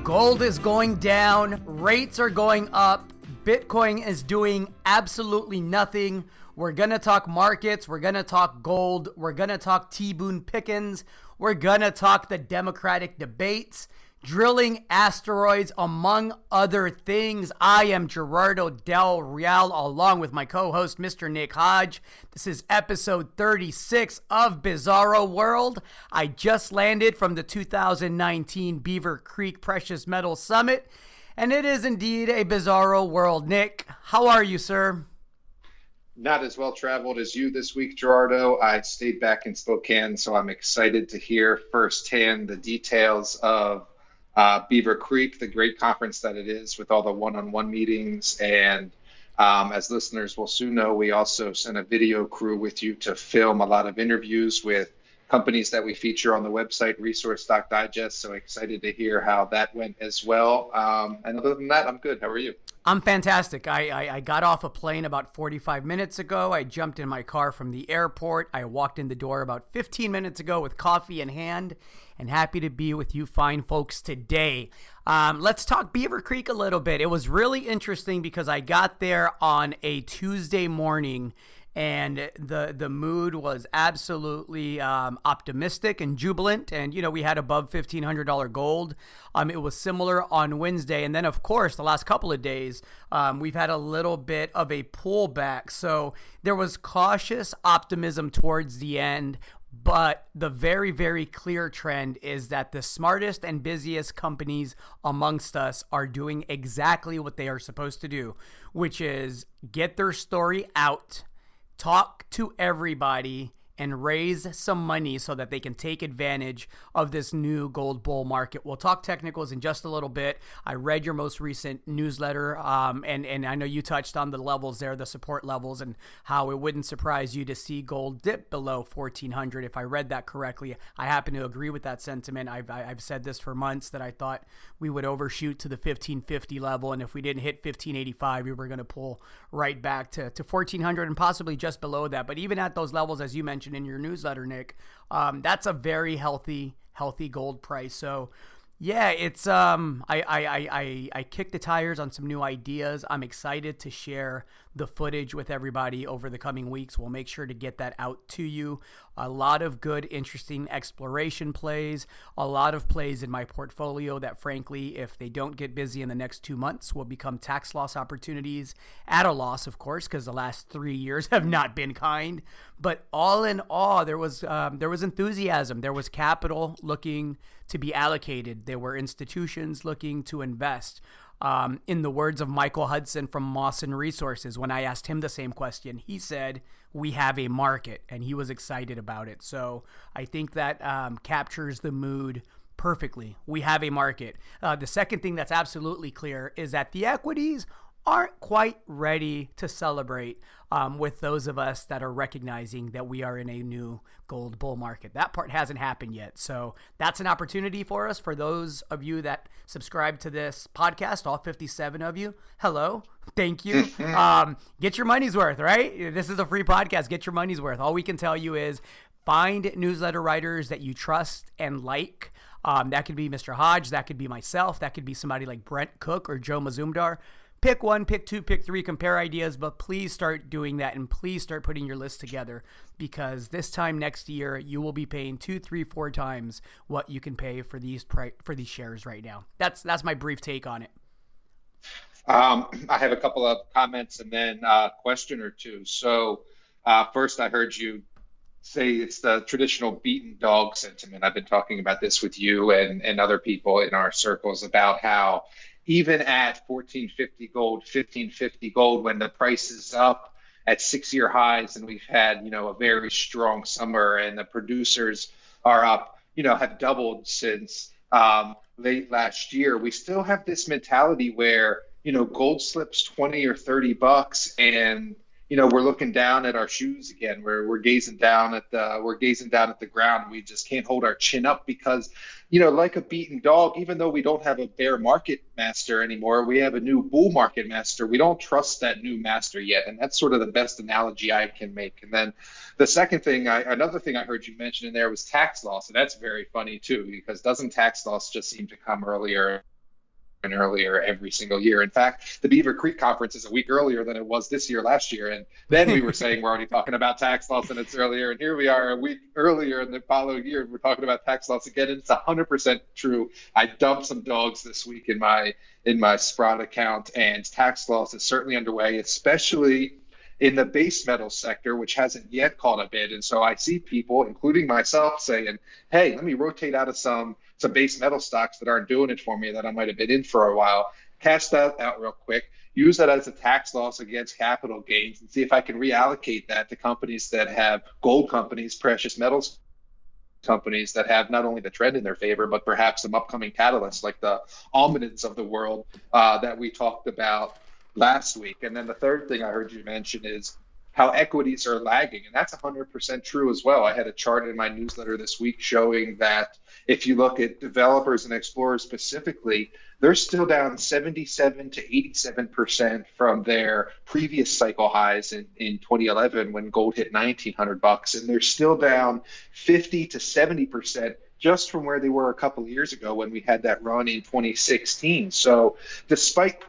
Gold is going down, rates are going up, Bitcoin is doing absolutely nothing. We're going to talk markets, we're going to talk gold, we're going to talk Boone Pickens, we're going to talk the Democratic debates, drilling asteroids, among other things. I am Gerardo Del Real, along with my co-host, Mr. Nick Hodge. This is episode 36 of Bizarro World. I just landed from the 2019 Beaver Creek Precious Metals Summit, and it is indeed a Bizarro World. Nick, how are you, sir? Not as well traveled as you this week, Gerardo. I stayed back in Spokane, so I'm excited to hear firsthand the details of Beaver Creek, the great conference that it is with all the one-on-one meetings. And as listeners will soon know, we also sent a video crew with you to film a lot of interviews with companies that we feature on the website, Resource Stock Digest. So excited to hear how that went as well. And other than that, I'm good. How are you? I'm fantastic. I got off a plane about 45 minutes ago. I jumped in my car from the airport. I walked in the door about 15 minutes ago with coffee in hand, and happy to be with you fine folks today. Let's talk Beaver Creek a little bit. It was really interesting because I got there on a Tuesday morning, and the mood was absolutely optimistic and jubilant. And, you know, we had above $1,500 gold. It was similar on Wednesday. And then, of course, the last couple of days, we've had a little bit of a pullback. So there was cautious optimism towards the end. But the very, very clear trend is that the smartest and busiest companies amongst us are doing exactly what they are supposed to do, which is get their story out, talk to everybody, and raise some money so that they can take advantage of this new gold bull market. We'll talk technicals in just a little bit. I read your most recent newsletter, and I know you touched on the levels there, the support levels, and how it wouldn't surprise you to see gold dip below 1,400. If I read that correctly, I happen to agree with that sentiment. I've said this for months that I thought we would overshoot to the 1,550 level, and if we didn't hit 1,585, we were going to pull right back to 1,400 and possibly just below that. But even at those levels, as you mentioned in your newsletter, Nick, that's a very healthy gold price. So yeah, it's I kicked the tires on some new ideas. I'm excited to share the footage with everybody over the coming weeks. We'll make sure to get that out to you. A lot of good, interesting exploration plays, a lot of plays in my portfolio that, frankly, if they don't get busy in the next 2 months, will become tax loss opportunities at a loss, of course, because the last 3 years have not been kind. But all in all, there was enthusiasm. There was capital looking to be allocated. There were institutions looking to invest. In the words of Michael Hudson from Mawson Resources, when I asked him the same question, he said, "We have a market," and he was excited about it. So I think that captures the mood perfectly. We have a market. The second thing that's absolutely clear is that the equities aren't quite ready to celebrate with those of us that are recognizing that we are in a new gold bull market. That part hasn't happened yet. So that's an opportunity for us. For those of you that subscribe to this podcast, all 57 of you, hello, thank you. Get your money's worth, right? This is a free podcast. Get your money's worth. All we can tell you is find newsletter writers that you trust and like. That could be Mr. Hodge. That could be myself. That could be somebody like Brent Cook or Joe Mazumdar. Pick one, pick two, pick three, compare ideas, but please start doing that, and please start putting your list together, because this time next year you will be paying 2, 3, 4 times what you can pay for these shares right now. That's my brief take on it. I have a couple of comments and then a question or two. So first, I heard you say it's the traditional beaten dog sentiment. I've been talking about this with you and other people in our circles about how even at 1450 gold, 1550 gold, when the price is up at 6-year highs and we've had, a very strong summer and the producers are up, have doubled since late last year, we still have this mentality where, gold slips 20 or 30 bucks and, we're looking down at our shoes again. We're gazing down at the ground. We just can't hold our chin up because, like a beaten dog, even though we don't have a bear market master anymore, we have a new bull market master. We don't trust that new master yet. And that's sort of the best analogy I can make. And then the second thing, another thing I heard you mention in there was tax loss. And that's very funny too, because doesn't tax loss just seem to come earlier and earlier every single year. In fact, the Beaver Creek conference is a week earlier than it was this year last year. And then we were saying we're already talking about tax loss and it's earlier. And here we are a week earlier in the following year, we're talking about tax loss again. And it's 100% true. I dumped some dogs this week in my Sprott account, and tax loss is certainly underway, especially in the base metal sector, which hasn't yet caught a bid. And so I see people, including myself, saying, hey, let me rotate out of some base metal stocks that aren't doing it for me that I might have been in for a while, cash that out real quick, use that as a tax loss against capital gains, and see if I can reallocate that to companies that have gold companies, precious metals companies that have not only the trend in their favor, but perhaps some upcoming catalysts like the almonds of the world that we talked about last week. And then the third thing I heard you mention is how equities are lagging. And that's 100% true as well. I had a chart in my newsletter this week showing that if you look at developers and explorers specifically, they're still down 77 to 87% from their previous cycle highs in 2011 when gold hit $1,900. And they're still down 50 to 70% just from where they were a couple of years ago when we had that run in 2016. So despite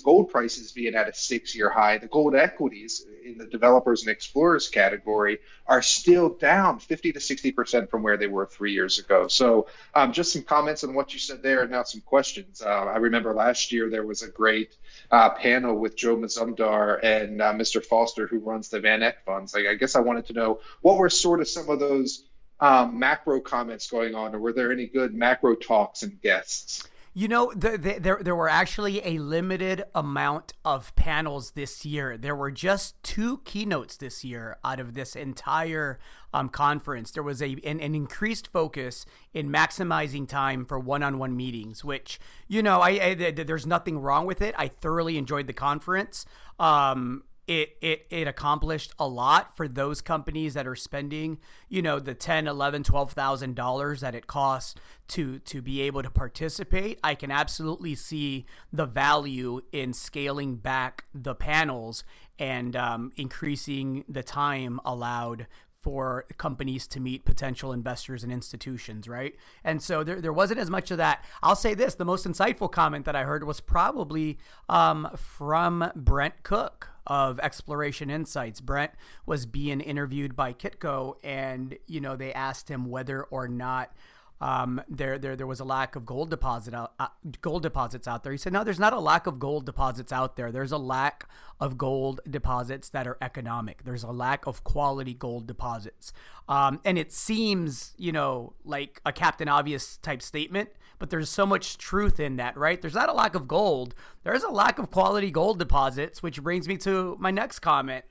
gold prices being at a 6-year high, the gold equities in the developers and explorers category are still down 50 to 60% from where they were 3 years ago. So just some comments on what you said there, and now some questions. I remember last year there was a great panel with Joe Mazumdar and Mr. Foster, who runs the Van Eck funds. I guess I wanted to know what were sort of some of those macro comments going on, or were there any good macro talks and guests? You know, there were actually a limited amount of panels this year. There were just 2 keynotes this year out of this entire conference. There was an increased focus in maximizing time for one-on-one meetings, which, you know, there's nothing wrong with it. I thoroughly enjoyed the conference. It accomplished a lot for those companies that are spending, you know, the $10,000, $11,000, $12,000 that it costs to be able to participate. I can absolutely see the value in scaling back the panels and increasing the time allowed for companies to meet potential investors and institutions, right? And so there wasn't as much of that. I'll say this, the most insightful comment that I heard was probably from Brent Cook of Exploration Insights. Brent was being interviewed by Kitco, and, you know, they asked him whether or not there was a lack of gold deposits out there. He said, no, there's not a lack of gold deposits out there. There's a lack of gold deposits that are economic. There's a lack of quality gold deposits. And it seems, you know, like a Captain Obvious type statement, but there's so much truth in that, right? There's not a lack of gold. There's a lack of quality gold deposits, which brings me to my next comment.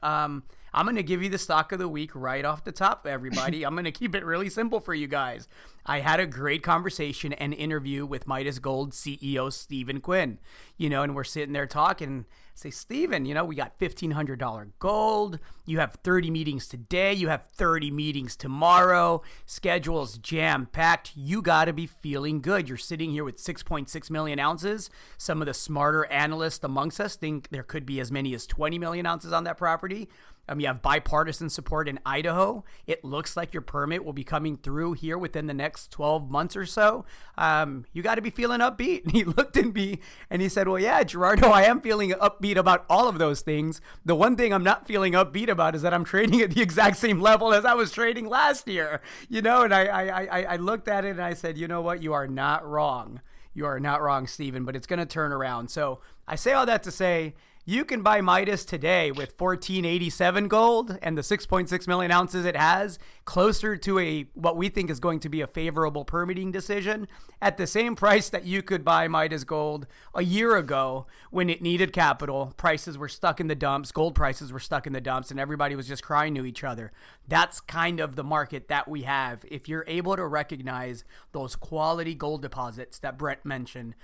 I'm going to give you the stock of the week right off the top, everybody. I'm going to keep it really simple for you guys. I had a great conversation and interview with Midas Gold CEO Stephen Quin, you know, and we're sitting there talking. Say, Stephen, you know, we got $1,500 gold. You have 30 meetings today. You have 30 meetings tomorrow. Schedule's jam-packed. You got to be feeling good. You're sitting here with 6.6 million ounces. Some of the smarter analysts amongst us think there could be as many as 20 million ounces on that property. You have bipartisan support in Idaho. It looks like your permit will be coming through here within the next 12 months or so. You got to be feeling upbeat. And he looked at me and he said, well, yeah, Gerardo, I am feeling upbeat about all of those things. The one thing I'm not feeling upbeat about is that I'm trading at the exact same level as I was trading last year. You know, and I looked at it and I said, you know what? You are not wrong. You are not wrong, Stephen, but it's going to turn around. So I say all that to say, you can buy Midas today with $1,487 gold and the 6.6 million ounces it has, closer to what we think is going to be a favorable permitting decision, at the same price that you could buy Midas gold a year ago when it needed capital. Prices were stuck in the dumps, gold prices were stuck in the dumps, and everybody was just crying to each other. That's kind of the market that we have. If you're able to recognize those quality gold deposits that Brent mentioned,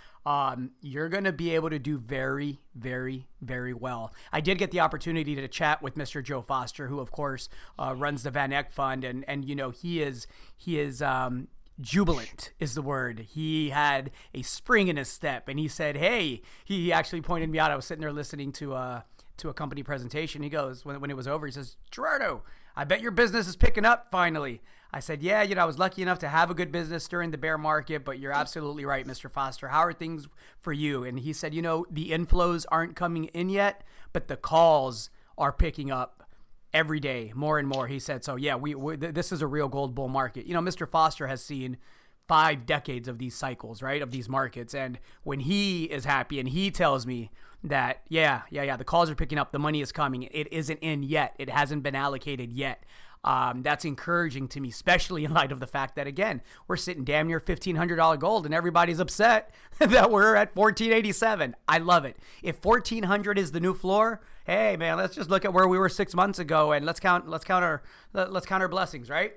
you're going to be able to do very, very, very well. I did get the opportunity to chat with Mr. Joe Foster, who of course runs the Van Eck Fund, and you know, he is jubilant is the word. He had a spring in his step, and he said, hey, he actually pointed me out. I was sitting there listening to a company presentation. He goes, when it was over, he says, Gerardo, I bet your business is picking up finally. I said, yeah, I was lucky enough to have a good business during the bear market, but you're absolutely right, Mr. Foster. How are things for you? And he said, the inflows aren't coming in yet, but the calls are picking up every day, more and more. He said, so yeah, this is a real gold bull market. Mr. Foster has seen 5 decades of these cycles, right, of these markets. And when he is happy and he tells me that, yeah, the calls are picking up, the money is coming, it isn't in yet, it hasn't been allocated yet. That's encouraging to me, especially in light of the fact that, again, we're sitting damn near $1,500 gold and everybody's upset that we're at $1,487. I love it. If $1,400 is the new floor, hey man, let's just look at where we were 6 months ago and let's count our blessings, right?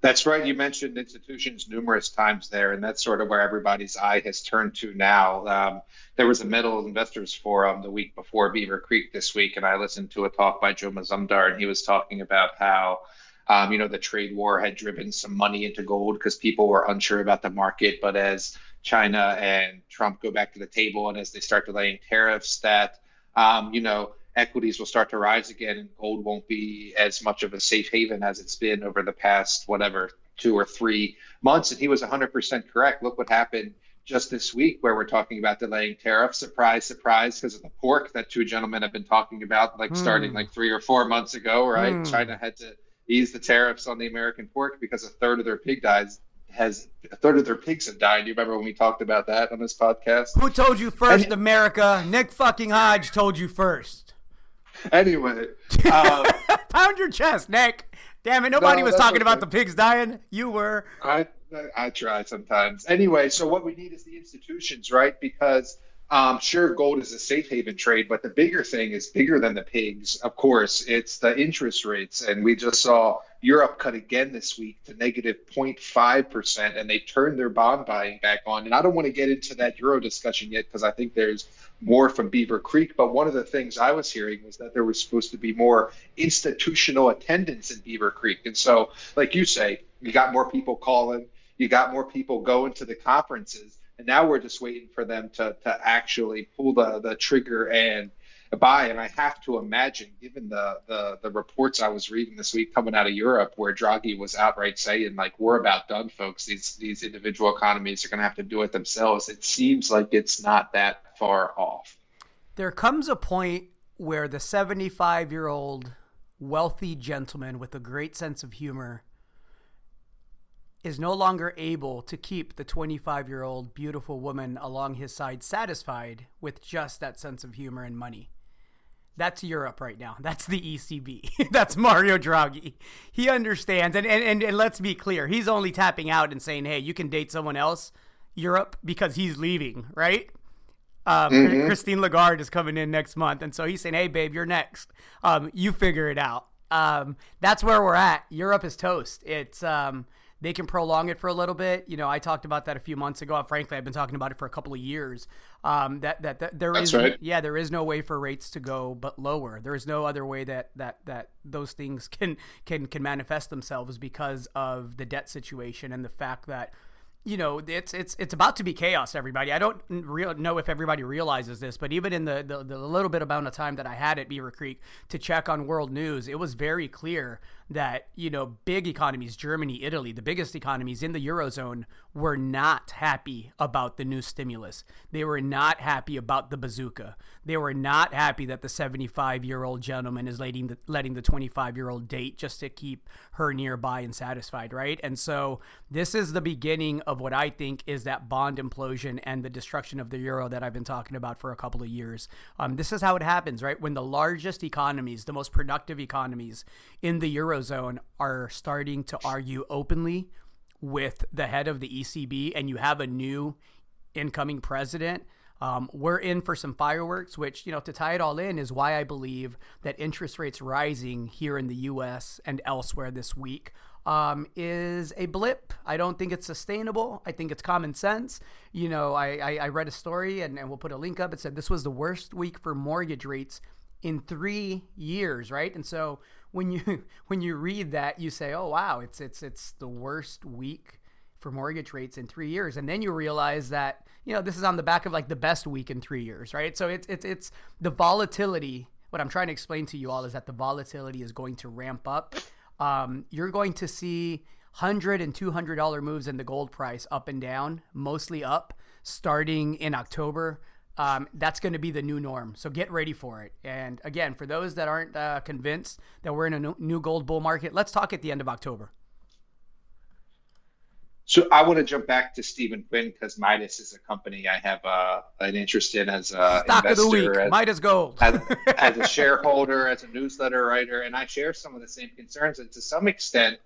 That's right. You mentioned institutions numerous times there, and that's sort of where everybody's eye has turned to now. There was a Metal Investors Forum the week before Beaver Creek this week, and I listened to a talk by Joe Mazumdar, and he was talking about how, the trade war had driven some money into gold because people were unsure about the market. But as China and Trump go back to the table and as they start delaying tariffs, that, equities will start to rise again and gold won't be as much of a safe haven as it's been over the past, 2 or 3 months. And he was 100% correct. Look what happened just this week where we're talking about delaying tariffs. Surprise, surprise, because of the pork that 2 gentlemen have been talking about, starting 3 or 4 months ago, right? China had to ease the tariffs on the American pork because a third of their pigs have died. You remember when we talked about that on this podcast? Who told you first, America? Nick fucking Hodge told you first. Anyway, pound your chest, Nick. Damn it, nobody was talking about the pigs dying. You were. I try sometimes. Anyway, so what we need is the institutions, right? Because sure, gold is a safe haven trade, but the bigger thing is bigger than the pigs. Of course, it's the interest rates, and we just saw Europe cut again this week to negative 0.5%, and they turned their bond buying back on. And I don't want to get into that Euro discussion yet because I think there's more from Beaver Creek. But one of the things I was hearing was that there was supposed to be more institutional attendance in Beaver Creek. And so, like you say, you got more people calling, you got more people going to the conferences, and now we're just waiting for them to actually pull the trigger and buy. And I have to imagine, given the reports I was reading this week coming out of Europe, where Draghi was outright saying, we're about done, folks. These individual economies are going to have to do it themselves. It seems like it's not that far off. There comes a point where the 75-year-old wealthy gentleman with a great sense of humor is no longer able to keep the 25-year-old beautiful woman along his side satisfied with just that sense of humor and money. That's Europe right now. That's the ECB. That's Mario Draghi. He understands. And let's be clear. He's only tapping out and saying, hey, you can date someone else, Europe, because he's leaving, right? Christine Lagarde is coming in next month. And so he's saying, hey, babe, you're next. You figure it out. That's where we're at. Europe is toast. It's they can prolong it for a little bit. I talked about that a few months ago. Frankly, I've been talking about it for a couple of years. There is no way for rates to go but lower. There is no other way that those things can manifest themselves because of the debt situation and the fact that it's about to be chaos, everybody. I don't know if everybody realizes this, but even in the little bit amount of time that I had at Beaver Creek to check on world news, it was very clear that, big economies, Germany, Italy, the biggest economies in the Eurozone, were not happy about the new stimulus. They were not happy about the bazooka. They were not happy that the 75-year-old gentleman is letting the 25-year-old date just to keep her nearby and satisfied, right? And so this is the beginning of what I think is that bond implosion and the destruction of the euro that I've been talking about for a couple of years. This is how it happens, right? When the largest economies, the most productive economies in the Eurozone are starting to argue openly with the head of the ECB, and you have a new incoming president, we're in for some fireworks, which, to tie it all in is why I believe that interest rates rising here in the U.S. and elsewhere this week is a blip. I don't think it's sustainable. I think it's common sense. I read a story, and we'll put a link up. It said this was the worst week for mortgage rates in 3 years, right? And so when you read that, you say, oh wow, it's the worst week for mortgage rates in 3 years, and then you realize that this is on the back of the best week in 3 years, right? So it's the volatility. What I'm trying to explain to you all is that the volatility is going to ramp up you're going to see $100 and $200 moves in the gold price up and down, mostly up, starting in October. That's going to be the new norm. So get ready for it. And again, for those that aren't convinced that we're in a new gold bull market, let's talk at the end of October. So I want to jump back to Stephen Quin because Midas is a company I have an interest in as an Stock investor, of the week, Midas Gold. as a shareholder, as a newsletter writer, and I share some of the same concerns. And to some extent,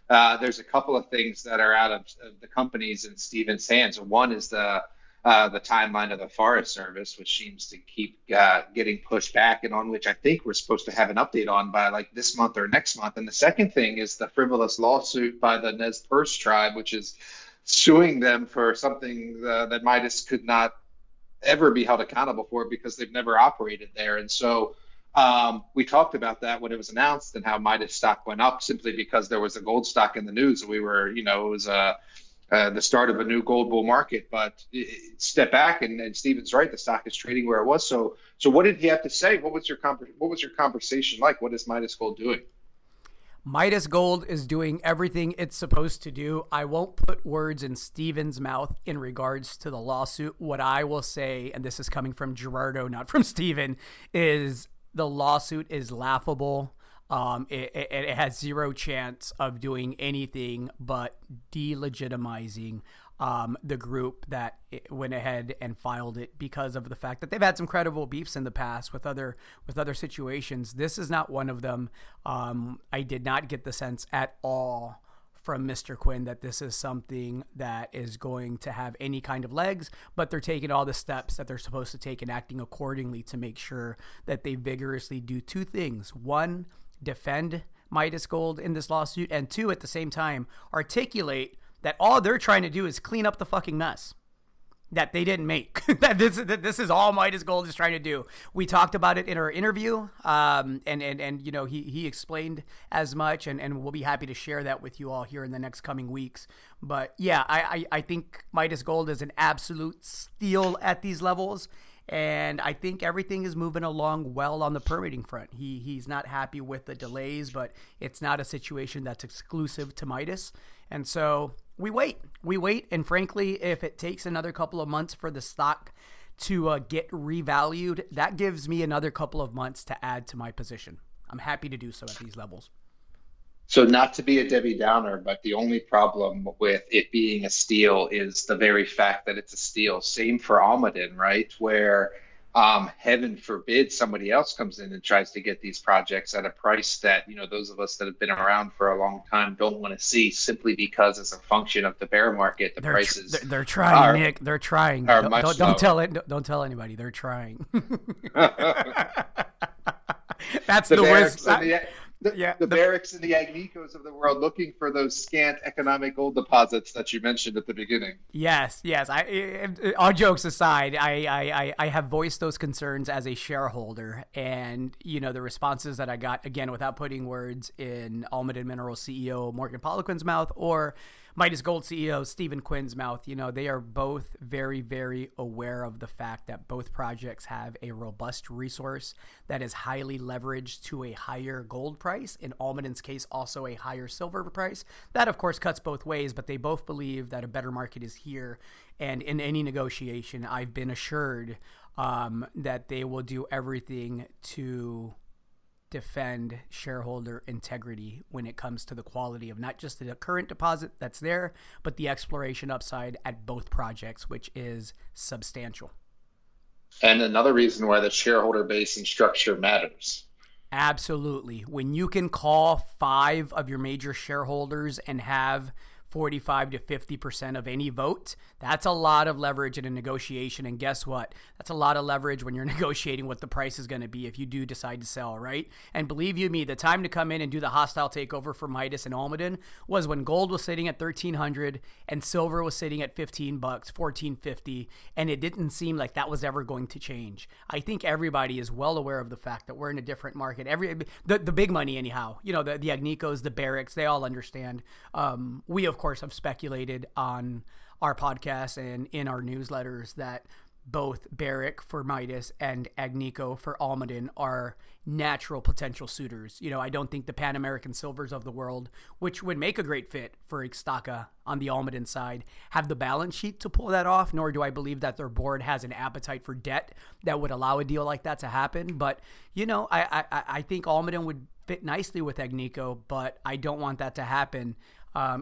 there's a couple of things that are out of the companies in Stephen's hands. One is the timeline of the Forest Service, which seems to keep getting pushed back, and on which I think we're supposed to have an update on by like this month or next month. And the second thing is the frivolous lawsuit by the Nez Perce tribe, which is suing them for something that Midas could not ever be held accountable for because they've never operated there. And so we talked about that when it was announced and how Midas stock went up simply because there was a gold stock in the news. We were, it was the start of a new gold bull market, but step back and Stephen's right. The stock is trading where it was. So what did he have to say? What was your conversation like? What is Midas Gold doing? Midas Gold is doing everything it's supposed to do. I won't put words in Stephen's mouth in regards to the lawsuit. What I will say, and this is coming from Gerardo, not from Stephen, is the lawsuit is laughable. It has zero chance of doing anything but delegitimizing the group that went ahead and filed it because of the fact that they've had some credible beefs in the past with other situations. This is not one of them. I did not get the sense at all from Mr. Quin that this is something that is going to have any kind of legs, but they're taking all the steps that they're supposed to take and acting accordingly to make sure that they vigorously do two things. One, defend Midas Gold in this lawsuit, and two, at the same time, articulate that all they're trying to do is clean up the fucking mess that they didn't make. that this is all Midas Gold is trying to do. We talked about it in our interview, and he explained as much, and we'll be happy to share that with you all here in the next coming weeks. But yeah, I think Midas Gold is an absolute steal at these levels. And I think everything is moving along well on the permitting front. He's not happy with the delays, but it's not a situation that's exclusive to Midas. And so we wait. And frankly, if it takes another couple of months for the stock to get revalued, that gives me another couple of months to add to my position. I'm happy to do so at these levels. So not to be a Debbie Downer, but the only problem with it being a steal is the very fact that it's a steal. Same for Almaden, right? Where heaven forbid somebody else comes in and tries to get these projects at a price that, those of us that have been around for a long time don't want to see, simply because as a function of the bear market, the prices they're trying, Nick. They're trying. Don't tell anybody. They're trying. That's the worst. The Barracks and the Agnicos of the world looking for those scant economic gold deposits that you mentioned at the beginning. Yes. All jokes aside, I have voiced those concerns as a shareholder, and the responses that I got, again, without putting words in Almaden Minerals CEO Morgan Poliquin's mouth or Midas Gold CEO Stephen Quin's mouth, they are both very, very aware of the fact that both projects have a robust resource that is highly leveraged to a higher gold price. In Almaden's case, also a higher silver price. That, of course, cuts both ways, but they both believe that a better market is here. And in any negotiation, I've been assured that they will do everything to defend shareholder integrity when it comes to the quality of not just the current deposit that's there, but the exploration upside at both projects, which is substantial. And another reason why the shareholder base and structure matters. Absolutely. When you can call 5 of your major shareholders and have 45 to 50% of any vote, that's a lot of leverage in a negotiation. And guess what? That's a lot of leverage when you're negotiating what the price is going to be if you do decide to sell, right? And believe you me, the time to come in and do the hostile takeover for Midas and Almaden was when gold was sitting at $1,300 and silver was sitting at $15, $14.50, and it didn't seem like that was ever going to change. I think everybody is well aware of the fact that we're in a different market. The big money anyhow, the Agnicos, the Barracks, they all understand. We, of course, have speculated on our podcast and in our newsletters that both Barrick for Midas and Agnico for Almaden are natural potential suitors. I don't think the Pan American Silvers of the world, which would make a great fit for Ixtaca on the Almaden side, have the balance sheet to pull that off, nor do I believe that their board has an appetite for debt that would allow a deal like that to happen. But, I think Almaden would fit nicely with Agnico, but I don't want that to happen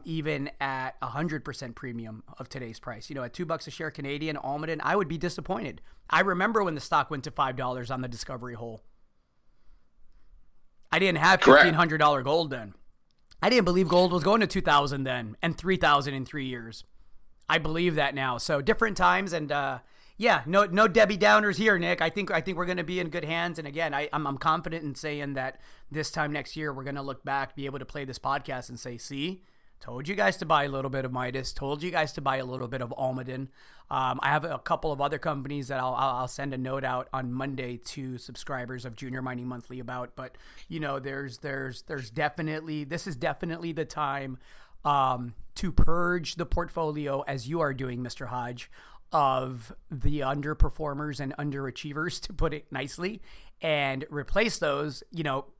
even at 100% premium of today's price. At $2 a share Canadian, Almaden, I would be disappointed. I remember when the stock went to $5 on the discovery hole. I didn't have $1,500 gold then. I didn't believe gold was going to $2,000 then and $3,000 in 3 years. I believe that now. So different times, and no Debbie Downers here, Nick. I think we're going to be in good hands. And again, I'm confident in saying that this time next year we're going to look back, be able to play this podcast and say, see, told you guys to buy a little bit of Midas, told you guys to buy a little bit of Almaden. I have a couple of other companies that I'll send a note out on Monday to subscribers of Junior Mining Monthly about. But there's definitely, this is definitely the time to purge the portfolio, as you are doing, Mr. Hodge, of the underperformers and underachievers, to put it nicely, and replace those.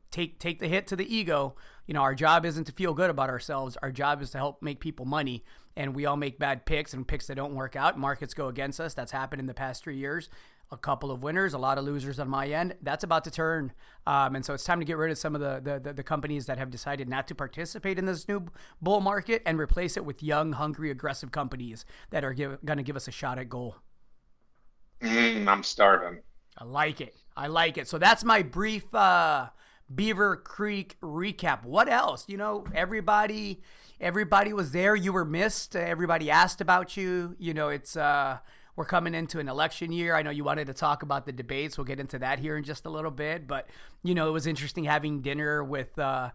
Take the hit to the ego. Our job isn't to feel good about ourselves. Our job is to help make people money. And we all make bad picks and picks that don't work out. Markets go against us. That's happened in the past 3 years. A couple of winners, a lot of losers on my end. That's about to turn. And so it's time to get rid of some of the companies that have decided not to participate in this new bull market and replace it with young, hungry, aggressive companies that are going to give us a shot at goal. I'm starving. I like it. So that's my brief Beaver Creek recap. What else? Everybody was there. You were missed. Everybody asked about you. It's we're coming into an election year. I know you wanted to talk about the debates. We'll get into that here in just a little bit. But it was interesting having dinner with the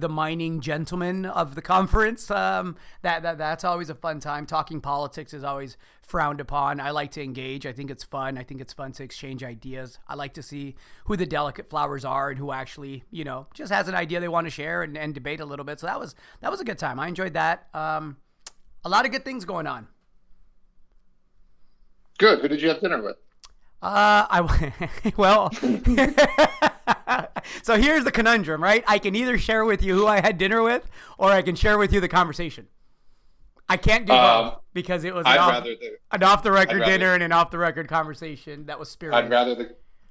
mining gentlemen of the conference. That's always a fun time. Talking politics is always frowned upon. I like to engage. I think it's fun. I think it's fun to exchange ideas. I like to see who the delicate flowers are and who actually, just has an idea they want to share and debate a little bit. So that was a good time. I enjoyed that. A lot of good things going on. Good. Who did you have dinner with? So here's the conundrum, right? I can either share with you who I had dinner with, or I can share with you the conversation. I can't do both because it was an off-the-record dinner and an off-the-record conversation that was spirited.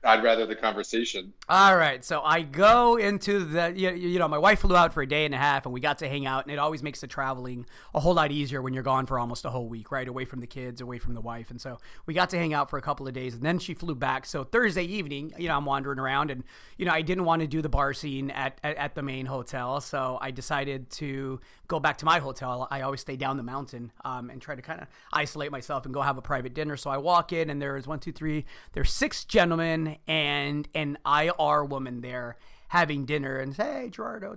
I'd rather the conversation. All right. So I go into my wife flew out for a day and a half and we got to hang out, and it always makes the traveling a whole lot easier when you're gone for almost a whole week, right? Away from the kids, away from the wife. And so we got to hang out for a couple of days, and then she flew back. So Thursday evening, I'm wandering around, and, I didn't want to do the bar scene at the main hotel. So I decided to go back to my hotel. I always stay down the mountain and try to kind of isolate myself and go have a private dinner. So I walk in, and there's 6 gentlemen and an IR woman there having dinner, and say, hey, Gerardo,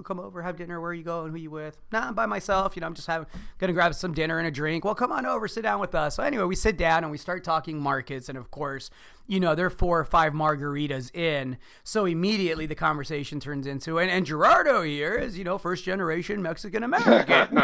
come over, have dinner. Where are you going? Who are you with? Nah, I'm by myself. I'm just gonna grab some dinner and a drink. Well, come on over, sit down with us. So anyway, we sit down and we start talking markets, and of course, they're 4 or 5 margaritas in. So immediately the conversation turns into, and Gerardo here is, first generation Mexican American,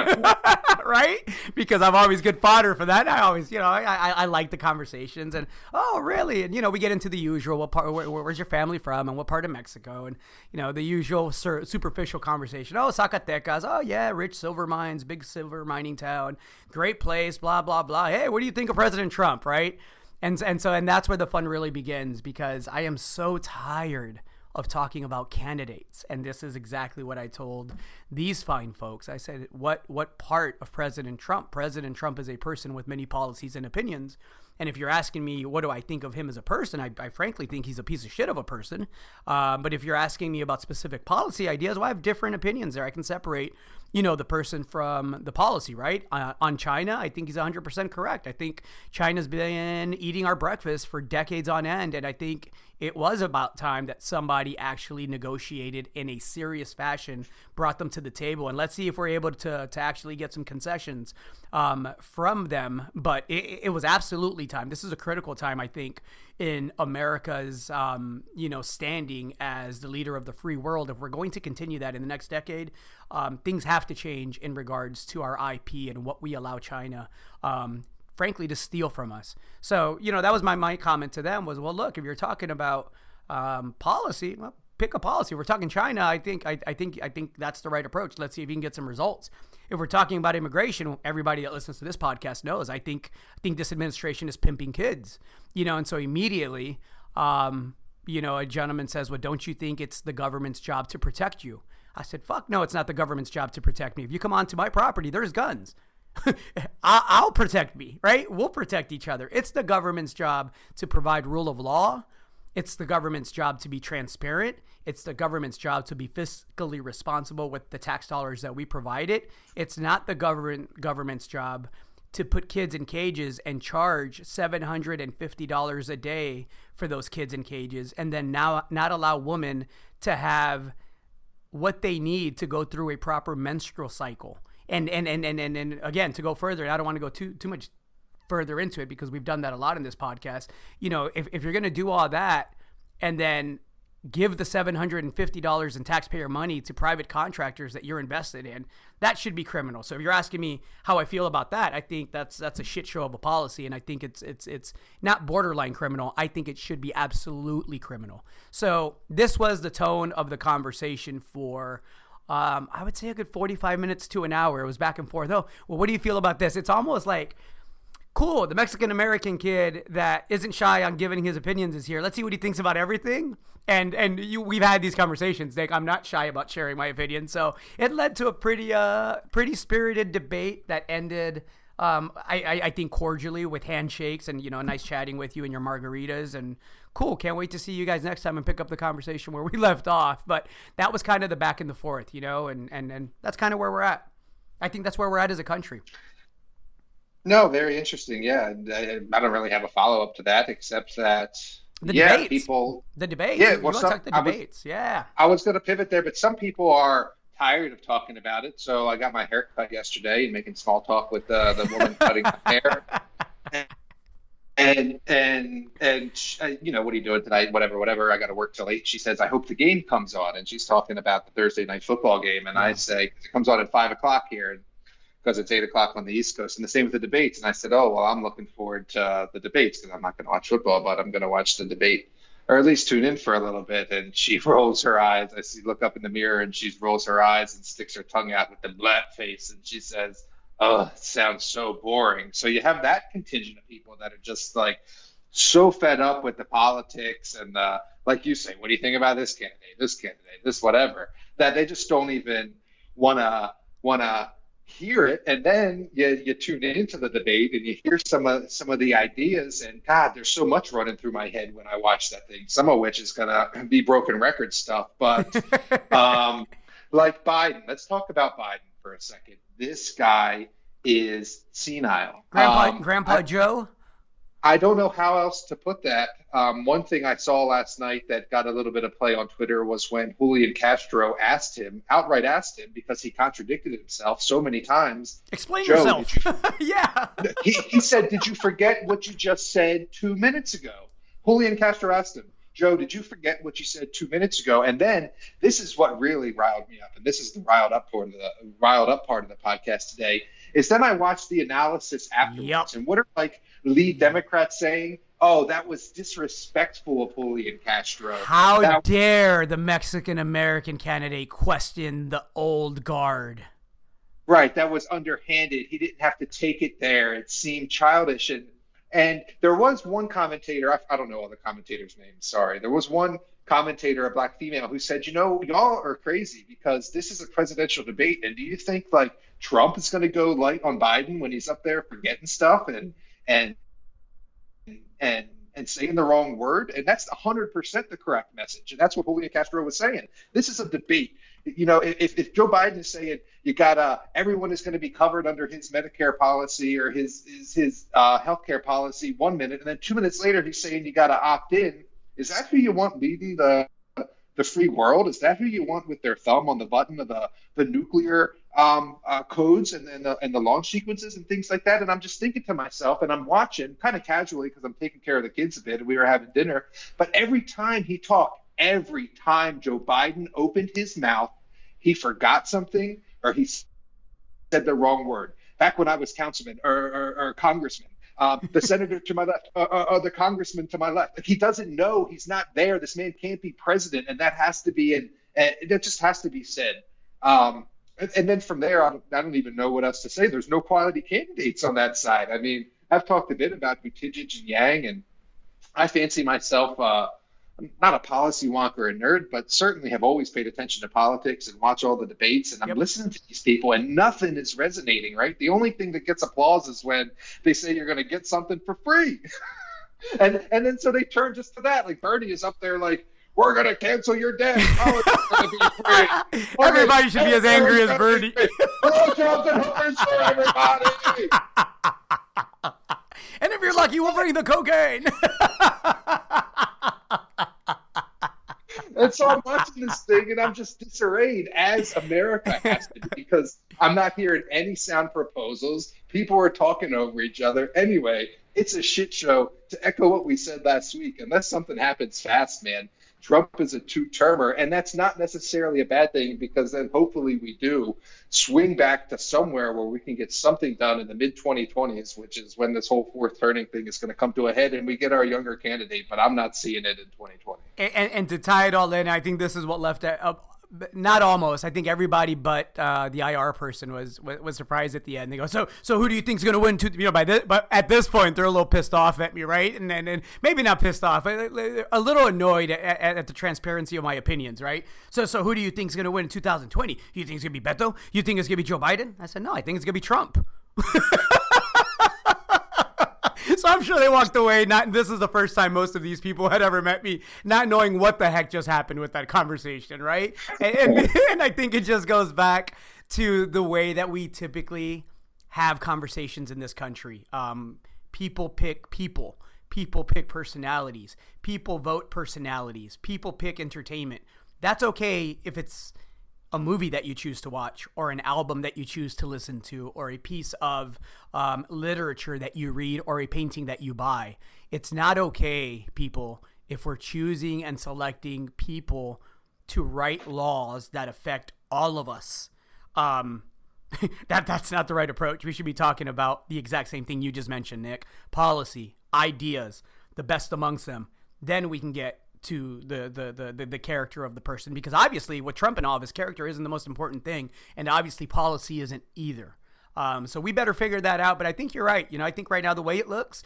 right? Because I'm always good fodder for that. I always, I like the conversations, and oh, really? And we get into the usual. What part? Where's your family from? And what part of Mexico? And the usual superficial conversation. Oh, Zacatecas. Oh yeah, rich silver mines, big silver mining town, great place. Blah blah blah. Hey, what do you think of President Trump? Right? And that's where the fun really begins, because I am so tired of talking about candidates. And this is exactly what I told these fine folks. I said, what part of President Trump? President Trump is a person with many policies and opinions. And if you're asking me, what do I think of him as a person? I frankly think he's a piece of shit of a person. But if you're asking me about specific policy ideas, well, I have different opinions there. I can separate, the person from the policy, right? On China, I think he's 100% correct. I think China's been eating our breakfast for decades on end. And I think it was about time that somebody actually negotiated in a serious fashion, brought them to the table. And let's see if we're able to actually get some concessions from them. But it was absolutely time. This is a critical time, I think, in America's, standing as the leader of the free world. If we're going to continue that in the next decade, things have to change in regards to our IP and what we allow China, frankly, to steal from us. So, that was my comment to them was, well, look, if you're talking about Policy, well, pick a policy. If we're talking China, I think that's the right approach. Let's see if you can get some results. If we're talking about immigration, everybody that listens to this podcast knows I think this administration is pimping kids, and so immediately, a gentleman says, well, don't you think it's the government's job to protect you? I said, fuck no, it's not the government's job to protect me. If you come onto my property, there's guns. I'll protect me, right? We'll protect each other. It's the government's job to provide rule of law. It's the government's job to be transparent. It's the government's job to be fiscally responsible with the tax dollars that we provide it. It's not the government's job to put kids in cages and charge $750 a day for those kids in cages, and then now not allow women to have what they need to go through a proper menstrual cycle. And again, to go further, and I don't want to go too much further into it because we've done that a lot in this podcast. If you're going to do all that and then give the $750 in taxpayer money to private contractors that you're invested in, that should be criminal. So if you're asking me how I feel about that, I think that's a shit show of a policy, and I think it's not borderline criminal. I think it should be absolutely criminal. So this was the tone of the conversation for I would say a good 45 minutes to an hour. It was back and forth. Oh, well, what do you feel about this? It's almost like, cool, the Mexican-American kid that isn't shy on giving his opinions is here. Let's see what he thinks about everything. And we've had these conversations, Nick. I'm not shy about sharing my opinion. So it led to a pretty spirited debate that ended, I think, cordially with handshakes and, nice chatting with you and your margaritas. And cool, can't wait to see you guys next time and pick up the conversation where we left off. But that was kind of the back and the forth, and that's kind of where we're at. I think that's where we're at as a country. No, very interesting. Yeah, I don't really have a follow-up to that except that the debates. The debates. Yeah, well, talk the debates. I was going to pivot there, but some people are tired of talking about it. So I got my hair cut yesterday and making small talk with the woman cutting my hair. And what are you doing tonight? Whatever. I got to work till 8. She says, I hope the game comes on. And she's talking about the Thursday night football game. And I say, it comes on at 5 o'clock here because it's 8 o'clock on the East Coast. And the same with the debates. And I said, oh, well, I'm looking forward to the debates because I'm not going to watch football, but I'm going to watch the debate or at least tune in for a little bit. And she rolls her eyes. I look up in the mirror and she rolls her eyes and sticks her tongue out with the black face. And she says, oh, it sounds so boring. So you have that contingent of people that are just like so fed up with the politics and like you say, what do you think about this candidate, this whatever, that they just don't even wanna hear it. And then you tune into the debate and you hear some of the ideas, and God, there's so much running through my head when I watch that thing, some of which is gonna be broken record stuff. But like Biden, let's talk about Biden for a second. This guy is senile. Grandpa Joe? I don't know how else to put that. One thing I saw last night that got a little bit of play on Twitter was when Julian Castro outright asked him, because he contradicted himself so many times. Explain yourself. Yeah. He said, did you forget what you just said 2 minutes ago? Julian Castro asked him, Joe, did you forget what you said 2 minutes ago? And then this is what really riled me up, and this is the riled up part of the podcast today, is then I watched the analysis afterwards. Yep. And what are like lead Democrats saying? Oh, that was disrespectful of Julian Castro. How dare the Mexican-American candidate question the old guard? Right, that was underhanded. He didn't have to take it there. It seemed childish. And there was one commentator, I don't know all the commentators' names, sorry. There was one commentator, a black female, who said, y'all are crazy because this is a presidential debate. And do you think like Trump is going to go light on Biden when he's up there forgetting stuff and saying the wrong word? And that's 100% the correct message. And that's what Julian Castro was saying. This is a debate. If Joe Biden is saying everyone is going to be covered under his Medicare policy or his healthcare policy 1 minute, and then 2 minutes later he's saying you got to opt in, is that who you want leading the free world? Is that who you want with their thumb on the button of the nuclear codes and the launch sequences and things like that? And I'm just thinking to myself, and I'm watching kind of casually because I'm taking care of the kids a bit, and we were having dinner. But every time he talked, every time Joe Biden opened his mouth, he forgot something or he said the wrong word. Back when I was councilman or congressman, The senator to my left, the congressman to my left. Like, he doesn't know, he's not there. This man can't be president, and that has to be, that just has to be said. And then from there, I don't even know what else to say. There's no quality candidates on that side. I mean, I've talked a bit about Buttigieg and Yang, and I fancy myself not a policy wonk or a nerd, but certainly have always paid attention to politics and watch all the debates. And I'm listening to these people, and nothing is resonating, right? The only thing that gets applause is when they say you're going to get something for free. and then so they turn just to that. Like Bernie is up there like, we're going to cancel your debt. Oh, it's going to be free. Everybody should be as angry as Bernie. Blowjobs and hookers for everybody. And if you're lucky, we'll bring the cocaine. And so I'm watching this thing, and I'm just disarrayed, as America has been, because I'm not hearing any sound proposals. People are talking over each other. Anyway, it's a shit show. To echo what we said last week, unless something happens fast, man, Trump is a two-termer, and that's not necessarily a bad thing, because then hopefully we do swing back to somewhere where we can get something done in the mid-2020s, which is when this whole fourth turning thing is going to come to a head, and we get our younger candidate, but I'm not seeing it in 2020. And to tie it all in, I think this is what left not almost. I think everybody but the IR person was surprised at the end. They go, so who do you think is going to win? But at this point, they're a little pissed off at me, right? And maybe not pissed off, a little annoyed at the transparency of my opinions, right? So who do you think is going to win in 2020? You think it's going to be Beto? You think it's going to be Joe Biden? I said, no, I think it's going to be Trump. So I'm sure they walked away. This is the first time most of these people had ever met me, not knowing what the heck just happened with that conversation, right? And I think it just goes back to the way that we typically have conversations in this country. People pick people. People pick personalities. People vote personalities. People pick entertainment. That's okay if it's a movie that you choose to watch, or an album that you choose to listen to, or a piece of literature that you read, or a painting that you buy. It's not okay, people, if we're choosing and selecting people to write laws that affect all of us. That's not the right approach. We should be talking about the exact same thing you just mentioned, Nick. Policy, ideas, the best amongst them. Then we can get to the character of the person, because obviously with Trump and all of his character isn't the most important thing, and obviously policy isn't either. So we better figure that out. But I think you're right. I think right now the way it looks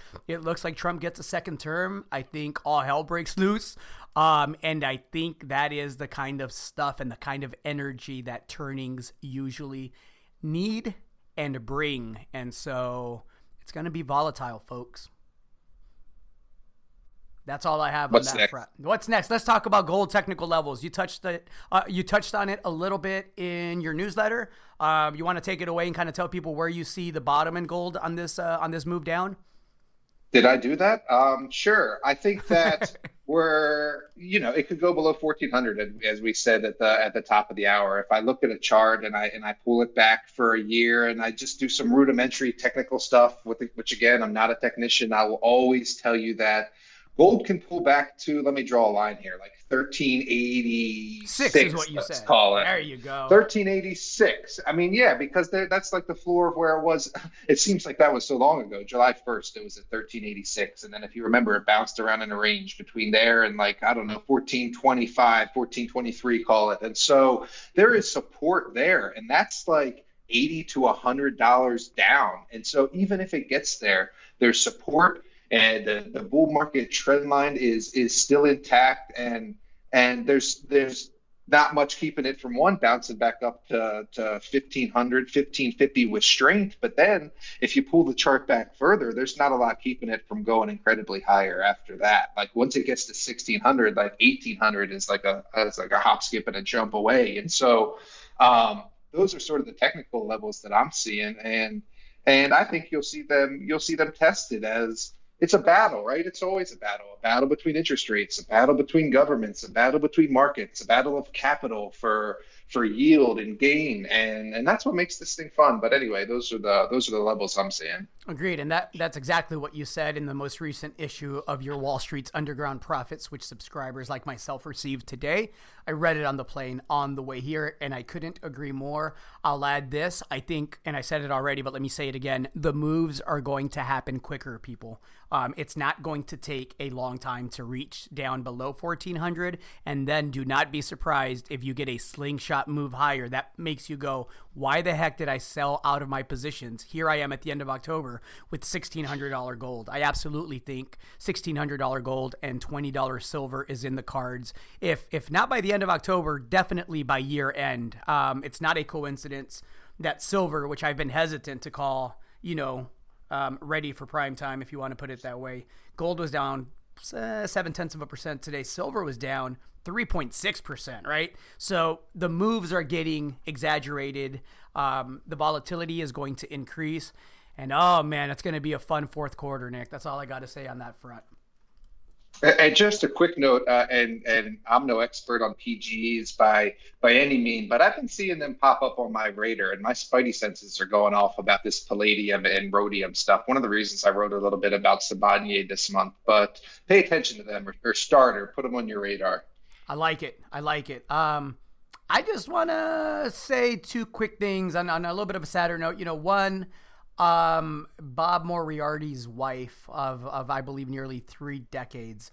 like Trump gets a second term. I think all hell breaks loose. And I think that is the kind of stuff and the kind of energy that turnings usually need and bring. And so it's going to be volatile, folks. That's all I have on that front. What's next? Let's talk about gold technical levels. You touched on it a little bit in your newsletter. You want to take it away and kind of tell people where you see the bottom in gold on this move down? Did I do that? Sure. I think that it could go below 1400, as we said at the top of the hour. If I look at a chart and I pull it back for a year and I just do some rudimentary technical stuff with it, which again, I'm not a technician. I will always tell you that gold can pull back to, let me draw a line here, like 1386 is what you said. Call it. There you go. 1386. I mean, yeah, because that's like the floor of where it was. It seems like that was so long ago. July 1st, it was at 1386. And then if you remember, it bounced around in a range between there and 1425, 1423, call it. And so there is support there. And that's like $80 to $100 down. And so even if it gets there, there's support. And the bull market trend line is still intact, and there's not much keeping it from bouncing back up to 1500, 1550 with strength. But then if you pull the chart back further, there's not a lot keeping it from going incredibly higher after that. Like once it gets to 1600, like 1800 is like a hop, skip, and a jump away. And so those are sort of the technical levels that I'm seeing, and I think you'll see them tested as. It's a battle, right? It's always a battle between interest rates, a battle between governments, a battle between markets, a battle of capital for for yield and gain, and that's what makes this thing fun. But anyway, those are the levels I'm seeing. Agreed, and that's exactly what you said in the most recent issue of your Wall Street's Underground Profits, which subscribers like myself received today. I read it on the plane on the way here, and I couldn't agree more. I'll add this. I think, and I said it already, but let me say it again, the moves are going to happen quicker, people. It's not going to take a long time to reach down below 1,400, and then do not be surprised if you get a slingshot move higher. That makes you go, why the heck did I sell out of my positions? Here I am at the end of October with $1,600 gold. I absolutely think $1,600 gold and $20 silver is in the cards. If not by the end of October, definitely by year end. It's not a coincidence that silver, which I've been hesitant to call, ready for prime time, if you want to put it that way. Gold was down 0.7% today. Silver was down 3.6%, right? So the moves are getting exaggerated. The volatility is going to increase. And, oh, man, it's going to be a fun fourth quarter, Nick. That's all I got to say on that front. And just a quick note, and I'm no expert on PGEs by any mean, but I've been seeing them pop up on my radar, and my spidey senses are going off about this palladium and rhodium stuff. One of the reasons I wrote a little bit about Sabanier this month, but pay attention to them or put them on your radar. I like it. I just want to say two quick things on a little bit of a sadder note. One, Bob Moriarty's wife of I believe nearly 3 decades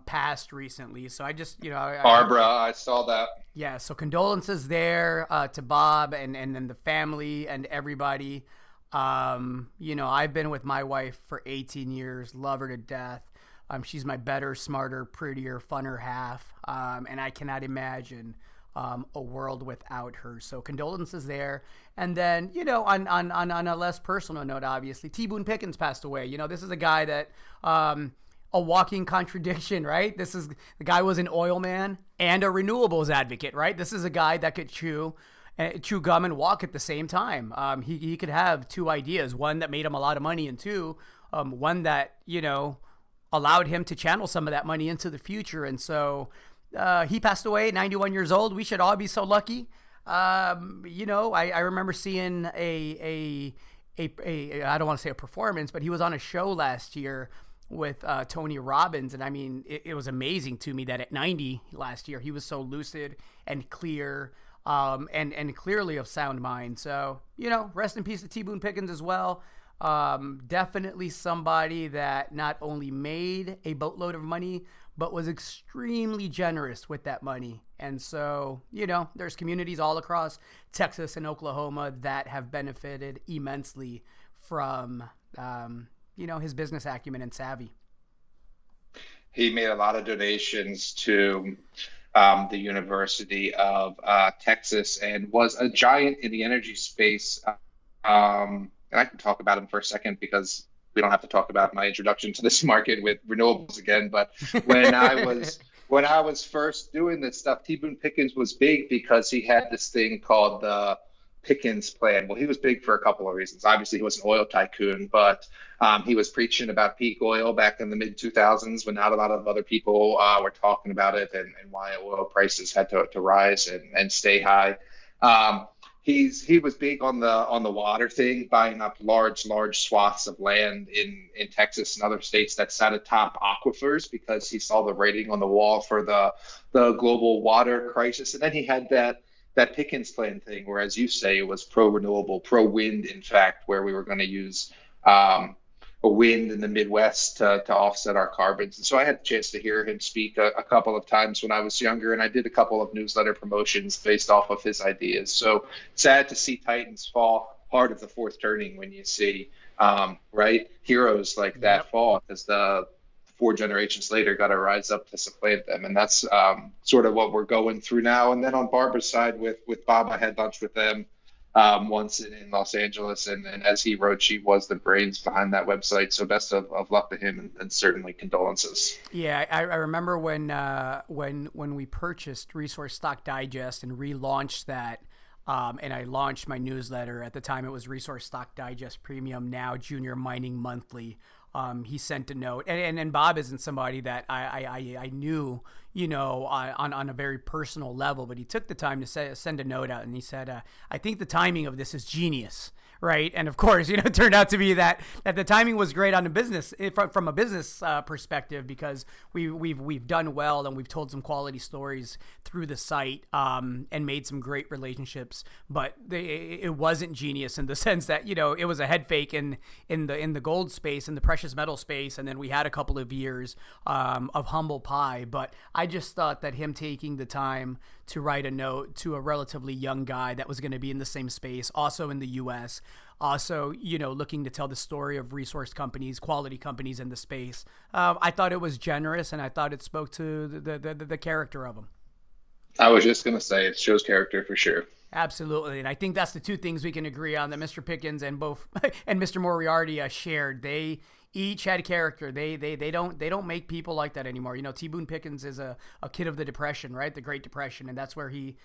passed recently. So I just, Barbara, I saw that. Yeah. So condolences there to Bob and then the family and everybody. I've been with my wife for 18 years, love her to death. She's my better, smarter, prettier, funner half. And I cannot imagine a world without her. So condolences there. And then, on a less personal note, obviously, Boone Pickens passed away. This is a guy that, a walking contradiction, right? The guy was an oil man and a renewables advocate, right? This is a guy that could chew gum and walk at the same time. He could have two ideas, one that made him a lot of money, and two, one that, allowed him to channel some of that money into the future. And so he passed away at 91 years old. We should all be so lucky. I remember seeing a I don't want to say a performance, but he was on a show last year with Tony Robbins. And I mean, it was amazing to me that at 90 last year, he was so lucid and clear and clearly of sound mind. So, rest in peace to Boone Pickens as well. Definitely somebody that not only made a boatload of money, but was extremely generous with that money. And so, there's communities all across Texas and Oklahoma that have benefited immensely from, his business acumen and savvy. He made a lot of donations to the University of Texas and was a giant in the energy space. And I can talk about him for a second because we don't have to talk about my introduction to this market with renewables again. But when I was first doing this stuff, Boone Pickens was big because he had this thing called the Pickens plan. Well, he was big for a couple of reasons. Obviously, he was an oil tycoon, but he was preaching about peak oil back in the mid 2000s when not a lot of other people were talking about it and why oil prices had to rise and stay high. He was big on the water thing, buying up large swaths of land in Texas and other states that sat atop aquifers because he saw the writing on the wall for the global water crisis. And then he had that Pickens plan thing, where, as you say, it was pro-renewable, pro-wind, in fact, where we were going to use a wind in the Midwest to offset our carbons. And so I had a chance to hear him speak a couple of times when I was younger, and I did a couple of newsletter promotions based off of his ideas. So sad to see Titans fall hard at the fourth turning when you see heroes like that fall, because the 4 generations later got to rise up to supplant them. And that's sort of what we're going through now. And then on Barbara's side with Bob, I had lunch with them once in Los Angeles, and as he wrote, she was the brains behind that website. So best of luck to him, and certainly condolences. Yeah, I remember when we purchased Resource Stock Digest and relaunched that, and I launched my newsletter. At the time, it was Resource Stock Digest Premium, now Junior Mining Monthly. he sent a note, and Bob isn't somebody that I knew, on a very personal level, but he took the time to send a note out, and he said, I think the timing of this is genius. Right. And of course, it turned out to be that the timing was great on the business from a business perspective, because we've done well, and we've told some quality stories through the site, and made some great relationships. But it wasn't genius in the sense that, it was a head fake in the gold space, in the precious metal space. And then we had a couple of years of humble pie. But I just thought that him taking the time to write a note to a relatively young guy that was going to be in the same space, also in the U.S., also, looking to tell the story of resource companies, quality companies in the space. I thought it was generous, and I thought it spoke to the character of him. I was just going to say it shows character for sure. Absolutely. And I think that's the two things we can agree on that Mr. Pickens and Mr. Moriarty shared. They each had character. They don't make people like that anymore. T. Boone Pickens is a kid of the Depression, right? The Great Depression, and that's where he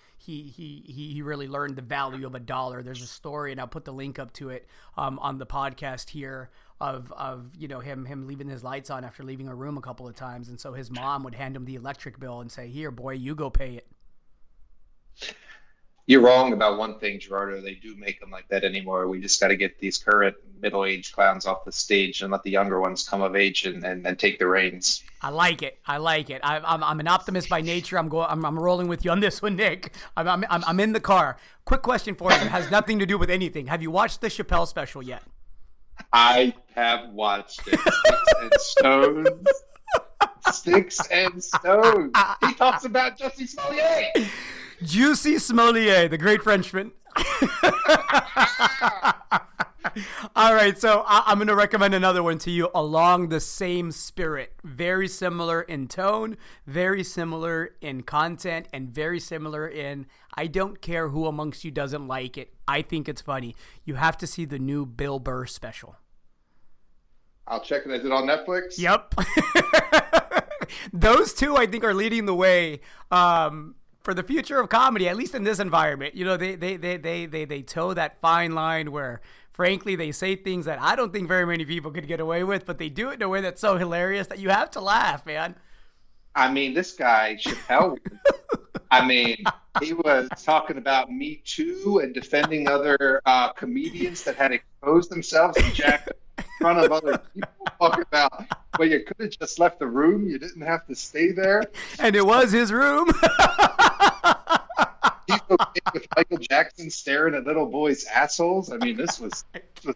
really learned the value of a dollar. There's a story, and I'll put the link up to it on the podcast here of him leaving his lights on after leaving a room a couple of times, and so his mom would hand him the electric bill and say, "Here, boy, you go pay it." You're wrong about one thing, Gerardo. They do make them like that anymore. We just got to get these current middle-aged clowns off the stage and let the younger ones come of age and take the reins. I like it. I'm an optimist by nature. I'm rolling with you on this one, Nick. I'm in the car. Quick question for you. It has nothing to do with anything. Have you watched the Chappelle special yet? I have watched it. Sticks and Stones. Sticks and Stones. He talks about Jussie Smollett. Juicy Smollett, the great Frenchman. All right, so I'm going to recommend another one to you along the same spirit. Very similar in tone, very similar in content, and very similar in I don't care who amongst you doesn't like it. I think it's funny. You have to see the new Bill Burr special. I'll check it. Is it on Netflix? Yep. Those two, I think, are leading the way for the future of comedy, at least in this environment. They toe that fine line where, frankly, they say things that I don't think very many people could get away with, but they do it in a way that's so hilarious that you have to laugh, man. I mean, this guy, Chappelle, he was talking about Me Too and defending other comedians that had exposed themselves and jacked up in front of other people. Talking about, well, you could have just left the room. You didn't have to stay there. And it was his room. He's okay with Michael Jackson staring at little boys' assholes. I mean, this was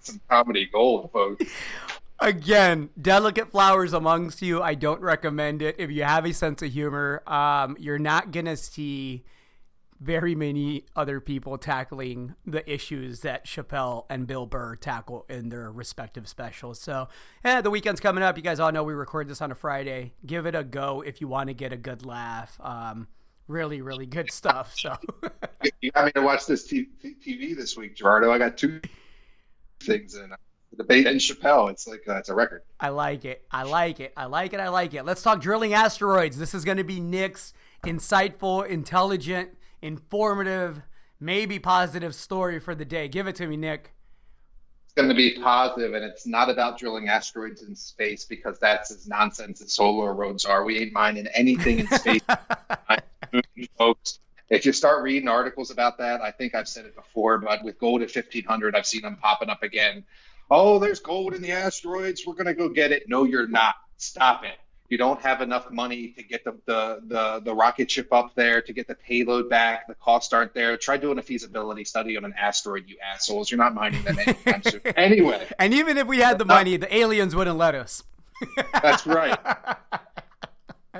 some comedy gold, folks. Again, delicate flowers amongst you. I don't recommend it. If you have a sense of humor, you're not going to see very many other people tackling the issues that Chappelle and Bill Burr tackle in their respective specials. So, the weekend's coming up. You guys all know we record this on a Friday. Give it a go if you want to get a good laugh. Really, really good stuff. So, you got me to watch this TV this week, Gerardo. I got two things in debate and Chappelle. It's like it's a record. I like it. Let's talk drilling asteroids. This is going to be Nick's insightful, intelligent, informative, maybe positive story for the day. Give it to me, Nick. It's going to be positive, and it's not about drilling asteroids in space, because that's as nonsense as solar roads are. We ain't mining anything in space. Folks, if you start reading articles about that, I think I've said it before, but with gold at 1,500, I've seen them popping up again. Oh, there's gold in the asteroids. We're going to go get it. No, you're not. Stop it. You don't have enough money to get the rocket ship up there, to get the payload back. The costs aren't there. Try doing a feasibility study on an asteroid, you assholes. You're not mining them anytime soon. Anyway. And even if we had the money, the aliens wouldn't let us. That's right.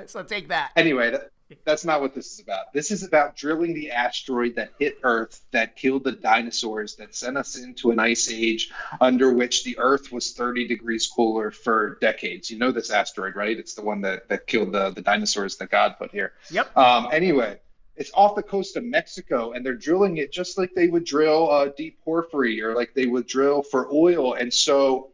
So take that. Anyway, that's not what this is about. This is about drilling the asteroid that hit Earth, that killed the dinosaurs, that sent us into an ice age under which the Earth was 30 degrees cooler for decades. You know this asteroid, right? It's the one that killed the dinosaurs that God put here. Yep. Anyway, it's off the coast of Mexico, and they're drilling it just like they would drill deep porphyry, or like they would drill for oil. And so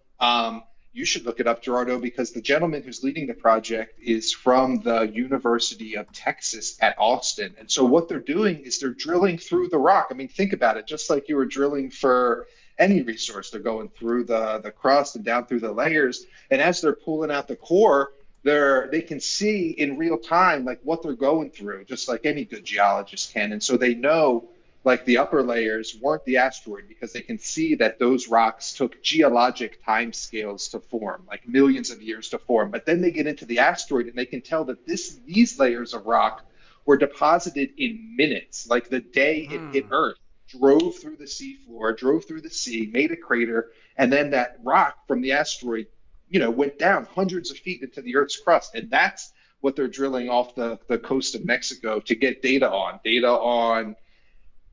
you should look it up, Gerardo, because the gentleman who's leading the project is from the University of Texas at Austin. And so what they're doing is they're drilling through the rock. I mean, think about it. Just like you were drilling for any resource. They're going through the crust and down through the layers. And as they're pulling out the core, they can see in real time like what they're going through, just like any good geologist can. And so they know like the upper layers weren't the asteroid because they can see that those rocks took geologic time scales to form, like millions of years to form. But then they get into the asteroid and they can tell that these layers of rock were deposited in minutes, like the day it hit Earth, drove through the seafloor, drove through the sea, made a crater, and then that rock from the asteroid, went down hundreds of feet into the Earth's crust. And that's what they're drilling off the coast of Mexico to get data on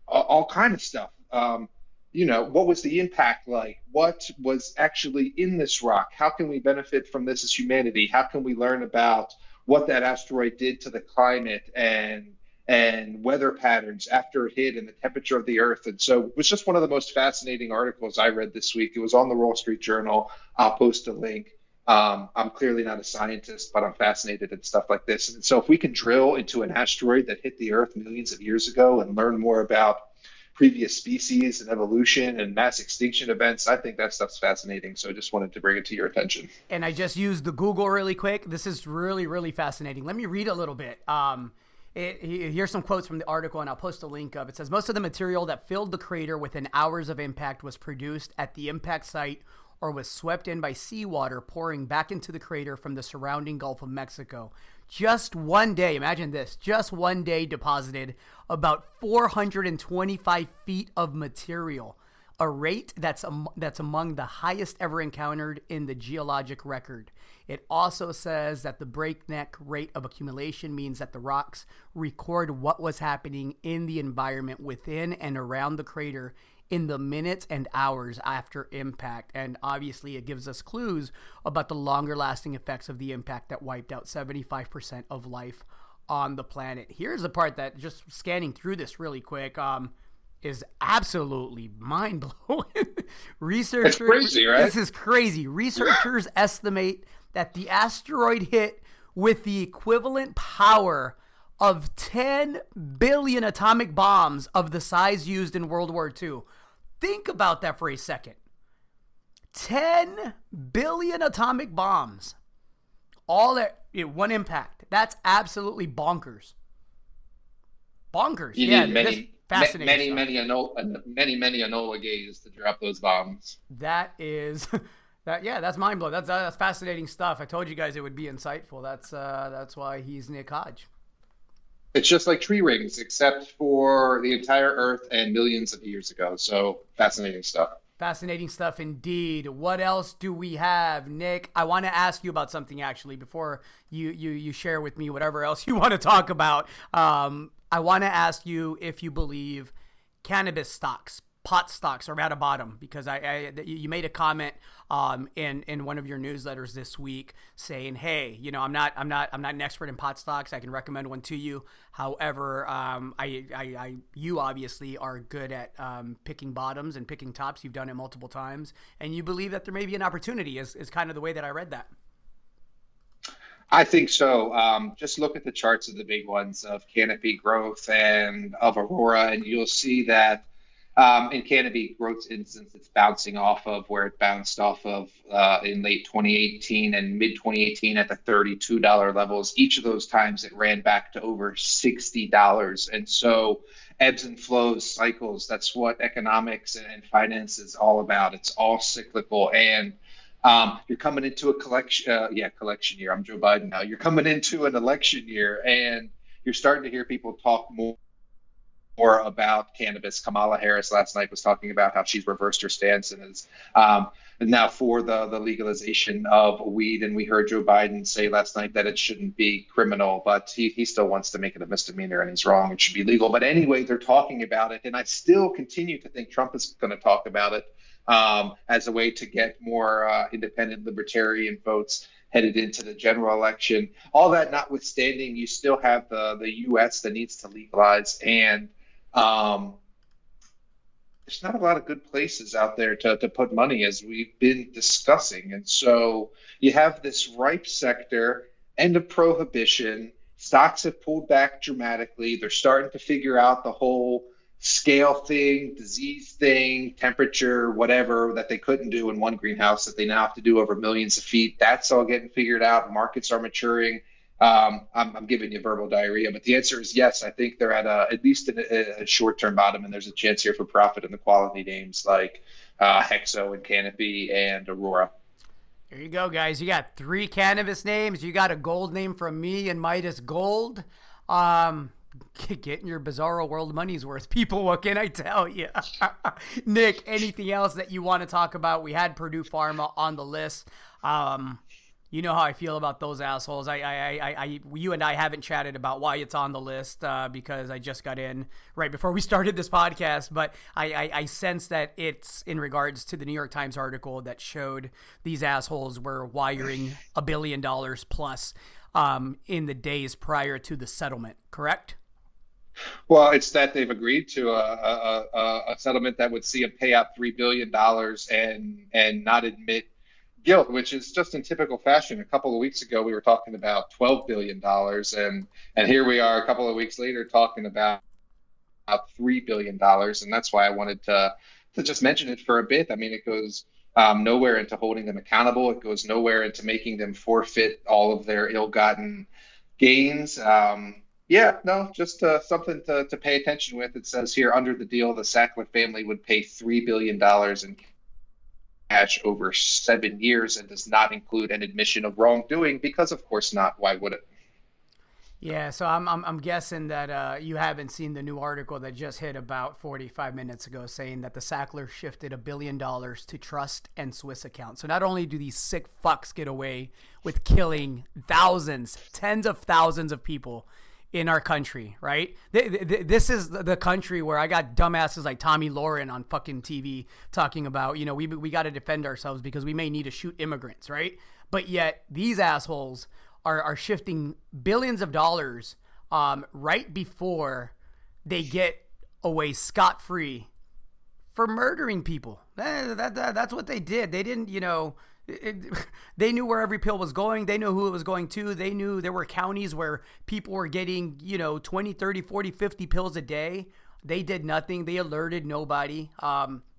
all kind of stuff. What was the impact like? What was actually in this rock? How can we benefit from this as humanity? How can we learn about what that asteroid did to the climate and weather patterns after it hit and the temperature of the Earth? And so it was just one of the most fascinating articles I read this week. It was on the Wall Street Journal. I'll post a link. I'm clearly not a scientist, but I'm fascinated in stuff like this. And so if we can drill into an asteroid that hit the Earth millions of years ago and learn more about previous species and evolution and mass extinction events, I think that stuff's fascinating. So I just wanted to bring it to your attention. And I just used the Google really quick. This is really, really fascinating. Let me read a little bit. Here's some quotes from the article, and I'll post a link of it. It says, most of the material that filled the crater within hours of impact was produced at the impact site or was swept in by seawater pouring back into the crater from the surrounding Gulf of Mexico. Just one day, imagine this, just one day deposited about 425 feet of material, a rate that's among the highest ever encountered in the geologic record. It also says that the breakneck rate of accumulation means that the rocks record what was happening in the environment within and around the crater in the minutes and hours after impact. And obviously it gives us clues about the longer lasting effects of the impact that wiped out 75% of life on the planet. Here's the part that, just scanning through this really quick, is absolutely mind-blowing. It's crazy, right? This is crazy. Researchers estimate that the asteroid hit with the equivalent power of 10 billion atomic bombs of the size used in World War II. Think about that for a second. 10 billion atomic bombs. All at one impact. That's absolutely bonkers. Bonkers. You yeah, need many Enola Gays to drop those bombs. That is... that's mind blowing. That's fascinating stuff. I told you guys it would be insightful. That's why he's Nick Hodge. It's just like tree rings, except for the entire Earth and millions of years ago. So fascinating stuff. Fascinating stuff indeed. What else do we have, Nick? I want to ask you about something actually before you share with me whatever else you want to talk about. I want to ask you if you believe cannabis stocks, pot stocks are at a bottom, because you made a comment in one of your newsletters this week saying, hey, I'm not an expert in pot stocks. I can recommend one to you. However, you obviously are good at picking bottoms and picking tops. You've done it multiple times, and you believe that there may be an opportunity. Is kind of the way that I read that. I think so. Just look at the charts of the big ones of Canopy Growth and of Aurora, and you'll see that in Canopy Growth's instance, it's bouncing off of where it bounced off of in late 2018 and mid 2018 at the $32 levels. Each of those times it ran back to over $60. And so ebbs and flows, cycles, that's what economics and finance is all about. It's all cyclical. And you're coming into a collection year. I'm Joe Biden now. You're coming into an election year, and you're starting to hear people talk more about cannabis. Kamala Harris last night was talking about how she's reversed her stance and is now for the legalization of weed. And we heard Joe Biden say last night that it shouldn't be criminal, but he still wants to make it a misdemeanor, and he's wrong. It should be legal. But anyway, they're talking about it, and I still continue to think Trump is going to talk about it as a way to get more independent libertarian votes headed into the general election. All that notwithstanding, you still have the U.S. that needs to legalize, and there's not a lot of good places out there to put money, as we've been discussing. And so you have this ripe sector, end of prohibition, stocks have pulled back dramatically. They're starting to figure out the whole scale thing, disease thing, temperature, whatever that they couldn't do in one greenhouse that they now have to do over millions of feet. That's all getting figured out. Markets are maturing. I'm giving you verbal diarrhea, but the answer is yes. I think they're at at least a short-term bottom, and there's a chance here for profit in the quality names like Hexo and Canopy and Aurora. Here you go, guys. You got 3 cannabis names. You got a gold name from me and Midas Gold. Getting your Bizarro World money's worth, people. What can I tell you? Nick, anything else that you want to talk about? We had Purdue Pharma on the list. You know how I feel about those assholes. You and I haven't chatted about why it's on the list because I just got in right before we started this podcast. But I sense that it's in regards to the New York Times article that showed these assholes were wiring $1 billion plus in the days prior to the settlement. Correct? Well, it's that they've agreed to a settlement that would see them pay out $3 billion and not admit guilt, which is just in typical fashion. A couple of weeks ago, we were talking about $12 billion, and here we are a couple of weeks later talking about $3 billion. And that's why I wanted to just mention it for a bit. I mean, it goes nowhere into holding them accountable. It goes nowhere into making them forfeit all of their ill-gotten gains. Just something to pay attention with. It says here, under the deal, the Sackler family would pay $3 billion in cash over 7 years and does not include an admission of wrongdoing because, of course, not. Why would it? Yeah, so I'm guessing that you haven't seen the new article that just hit about 45 minutes ago saying that the Sacklers shifted $1 billion to trust and Swiss accounts. So not only do these sick fucks get away with killing thousands, tens of thousands of people in our country, right? This is the country where I got dumbasses like Tommy Lauren on fucking TV talking about, we got to defend ourselves because we may need to shoot immigrants, right? But yet these assholes are shifting billions of dollars right before they get away scot-free for murdering people. That's what they did. They didn't, they knew where every pill was going. They knew who it was going to. They knew there were counties where people were getting, 20, 30, 40, 50 pills a day. They did nothing. They alerted nobody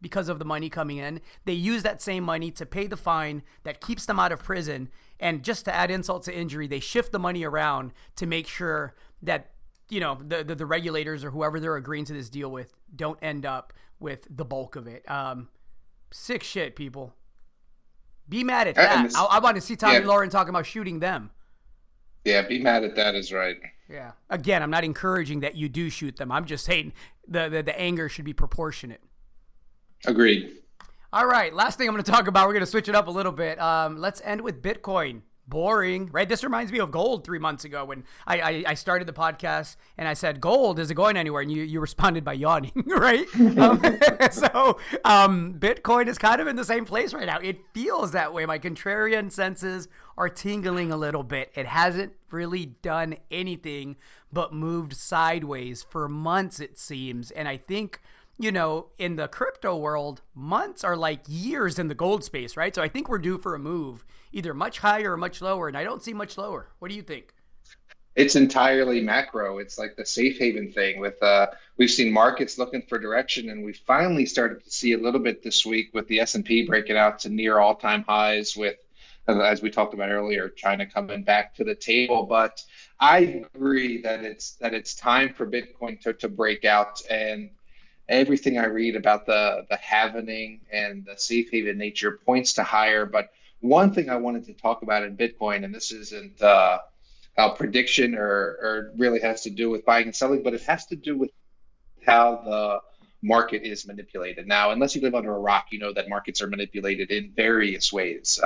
because of the money coming in. They used that same money to pay the fine that keeps them out of prison. And just to add insult to injury, they shift the money around to make sure that, the regulators or whoever they're agreeing to this deal with don't end up with the bulk of it. Sick shit, people. Be mad at that. I want to see Tommy Lauren talking about shooting them. Yeah, be mad at that is right. Yeah. Again, I'm not encouraging that you do shoot them. I'm just saying the anger should be proportionate. Agreed. All right. Last thing I'm going to talk about, we're going to switch it up a little bit. Let's end with Bitcoin. Boring, right? This reminds me of gold 3 months ago when I started the podcast and I said, gold, is it going anywhere? And you responded by yawning, right? Bitcoin is kind of in the same place right now. It feels that way. My contrarian senses are tingling a little bit. It hasn't really done anything but moved sideways for months, it seems. And I think, in the crypto world, months are like years in the gold space, right? So I think we're due for a move, either much higher or much lower, and I don't see much lower. What do you think? It's entirely macro. It's like the safe haven thing with we've seen markets looking for direction, and we finally started to see a little bit this week with the S&P breaking out to near all-time highs with, as we talked about earlier, China coming back to the table. But I agree that it's time for Bitcoin to break out, and everything I read about the halvening and the safe haven nature points to higher. But one thing I wanted to talk about in Bitcoin, and this isn't a prediction or really has to do with buying and selling, but it has to do with how the market is manipulated. Now, unless you live under a rock, you know that markets are manipulated in various ways.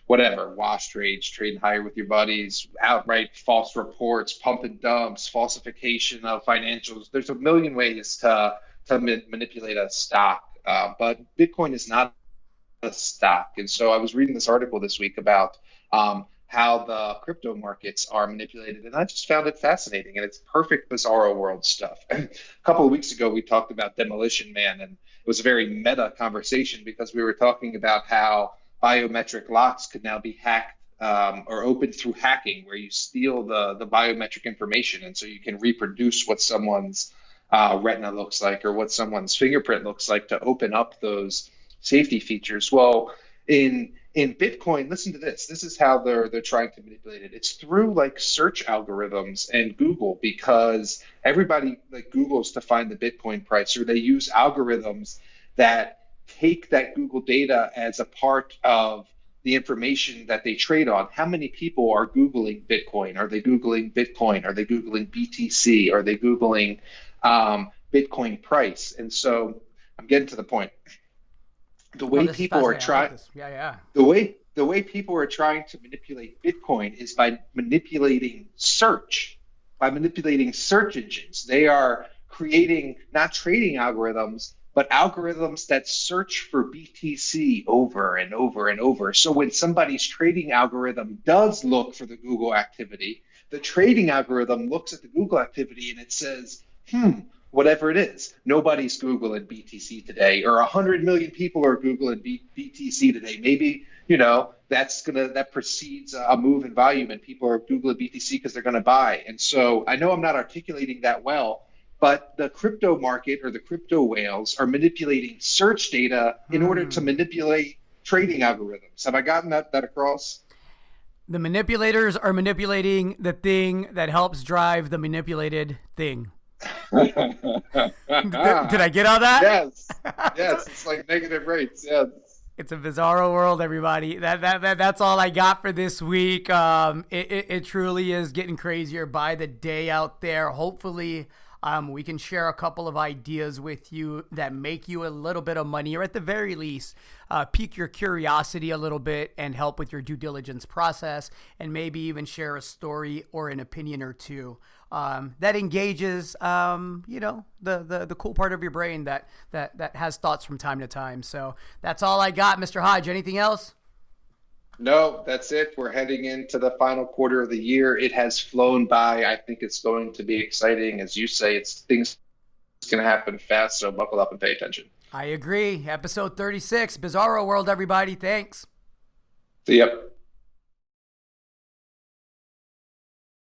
Wash trades, trading higher with your buddies, outright false reports, pump and dumps, falsification of financials. There's a million ways to manipulate a stock, but Bitcoin is not a stock. And so I was reading this article this week about how the crypto markets are manipulated, and I just found it fascinating, and it's perfect Bizarro World stuff. A couple of weeks ago, we talked about Demolition Man, and it was a very meta conversation because we were talking about how biometric locks could now be hacked or opened through hacking, where you steal the biometric information, and so you can reproduce what someone's retina looks like or what someone's fingerprint looks like to open up those safety features. Well, in Bitcoin, listen to this. This is how they're trying to manipulate it. It's through like search algorithms and Google, because everybody like Googles to find the Bitcoin price, or they use algorithms that take that Google data as a part of the information that they trade on. How many people are Googling Bitcoin? Are they Googling Bitcoin? Are they Googling BTC? Are they Googling Bitcoin price? And so I'm getting to the point. The way people are trying, the way people are trying to manipulate Bitcoin is by manipulating search, by manipulating search engines. They are creating not trading algorithms, but algorithms that search for BTC over and over and over. So when somebody's trading algorithm does look for the Google activity, the trading algorithm looks at the Google activity and it says, whatever it is, nobody's Googling BTC today, or 100 million people are Googling BTC today. Maybe, that precedes a move in volume and people are Googling BTC because they're going to buy. And so I know I'm not articulating that well, but the crypto market or the crypto whales are manipulating search data in order to manipulate trading algorithms. Have I gotten that across? The manipulators are manipulating the thing that helps drive the manipulated thing. Did I get all that? Yes. It's like negative rates. Yes. It's a bizarro world, everybody. That's all I got for this week. It truly is getting crazier by the day out there. Hopefully, we can share a couple of ideas with you that make you a little bit of money, or at the very least, pique your curiosity a little bit and help with your due diligence process, and maybe even share a story or an opinion or two that engages, the cool part of your brain that has thoughts from time to time. So that's all I got, Mr. Hodge. Anything else? No, that's it. We're heading into the final quarter of the year. It has flown by. I think it's going to be exciting. As you say, things going to happen fast, so buckle up and pay attention. I agree. Episode 36, Bizarro World, everybody. Thanks. See ya.